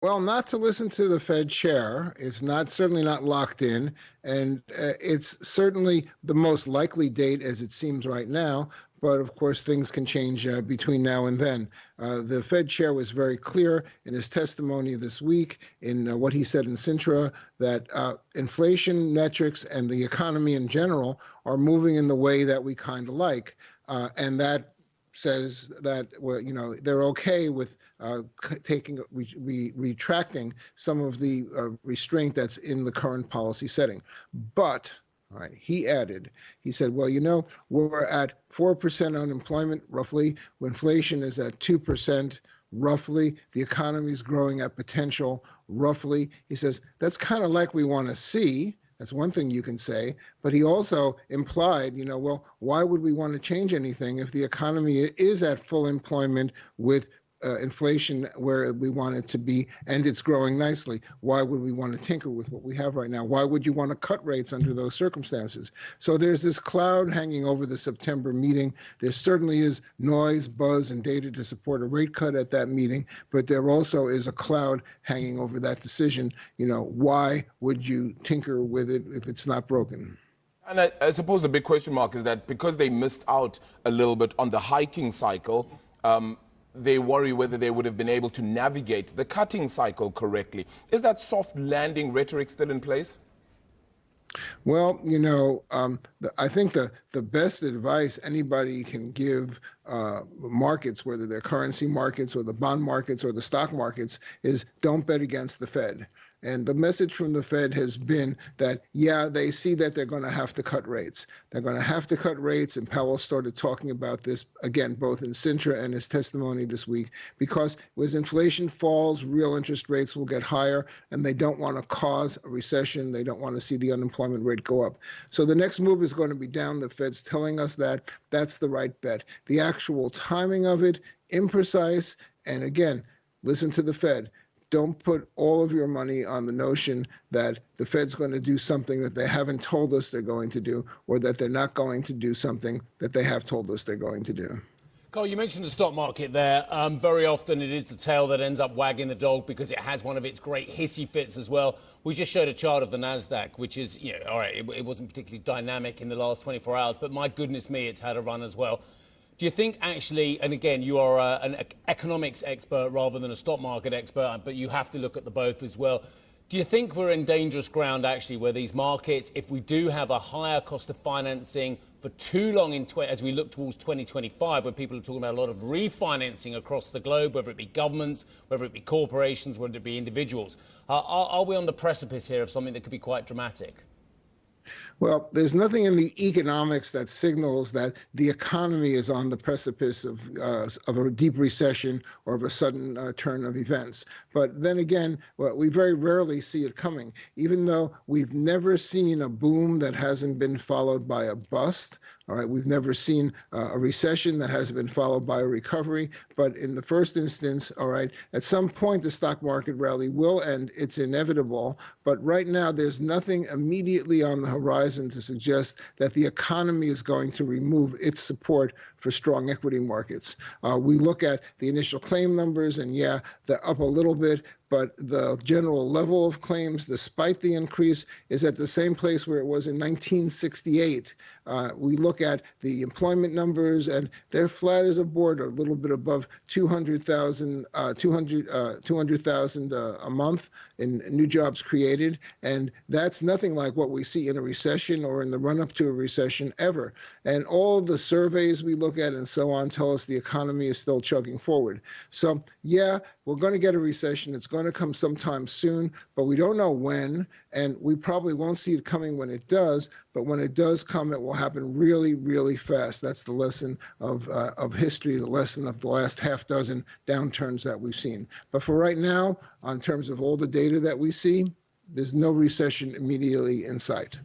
Well, not to listen to the Fed chair. It's not certainly not locked in, and it's certainly the most likely date as it seems right now. But of course, things can change between now and then. The Fed chair was very clear in his testimony this week in what he said in Sintra that inflation metrics and the economy in general are moving in the way that we kind of like, and that says that well, they're okay with retracting some of the restraint that's in the current policy setting. But all right, he added, he said, well, we're at 4% unemployment roughly. Inflation is at 2% roughly. The economy is growing at potential roughly. He says that's kind of like we want to see. That's one thing you can say. But he also implied, well, why would we want to change anything if the economy is at full employment with inflation where we want it to be and it's growing nicely? Why would we want to tinker with what we have right now? Why would you want to cut rates under those circumstances? So there's this cloud hanging over the September meeting. There certainly is noise, buzz, and data to support a rate cut at that meeting, but there also is a cloud hanging over that decision. Why would you tinker with it if it's not broken? And I suppose the big question mark is that because they missed out a little bit on the hiking cycle, they worry whether they would have been able to navigate the cutting cycle correctly. Is that soft landing rhetoric still in place? Well, I think the best advice anybody can give markets, whether they're currency markets or the bond markets or the stock markets, is don't bet against the Fed. And the message from the Fed has been that, yeah, they see that they're going to have to cut rates. They're going to have to cut rates. And Powell started talking about this, again, both in Sintra and his testimony this week, because as inflation falls, real interest rates will get higher, and they don't want to cause a recession. They don't want to see the unemployment rate go up. So the next move is going to be down. The Fed's telling us that that's the right bet. The actual timing of it, imprecise. And again, listen to the Fed. Don't put all of your money on the notion that the Fed's going to do something that they haven't told us they're going to do, or that they're not going to do something that they have told us they're going to do. Carl, you mentioned the stock market there. Very often it is the tail that ends up wagging the dog because it has one of its great hissy fits as well. We just showed a chart of the NASDAQ, which is, all right, it wasn't particularly dynamic in the last 24 hours, but my goodness me, it's had a run as well. Do you think actually, and again, you are an economics expert rather than a stock market expert, but you have to look at the both as well. Do you think we're in dangerous ground actually where these markets, if we do have a higher cost of financing for too long as we look towards 2025, when people are talking about a lot of refinancing across the globe, whether it be governments, whether it be corporations, whether it be individuals, are we on the precipice here of something that could be quite dramatic? Well, there's nothing in the economics that signals that the economy is on the precipice of a deep recession or of a sudden turn of events. But then again, we very rarely see it coming, even though we've never seen a boom that hasn't been followed by a bust. All right, we've never seen a recession that hasn't been followed by a recovery. But in the first instance, all right, at some point the stock market rally will end. It's inevitable. But right now, there's nothing immediately on the horizon to suggest that the economy is going to remove its support for strong equity markets. We look at the initial claim numbers, and yeah, they're up a little bit, but the general level of claims, despite the increase, is at the same place where it was in 1968. We look at the employment numbers, and they're flat as a board, a little bit above 200,000 a month in new jobs created, and that's nothing like what we see in a recession or in the run-up to a recession ever. And all the surveys we look at and so on tell us the economy is still chugging forward. So yeah, we're going to get a recession. It's going to come sometime soon, but we don't know when, and we probably won't see it coming when it does. But when it does come, it will happen really, really fast. That's the lesson of history, the lesson of the last half dozen downturns that we've seen. But for right now, in terms of all the data that we see, there's no recession immediately in sight.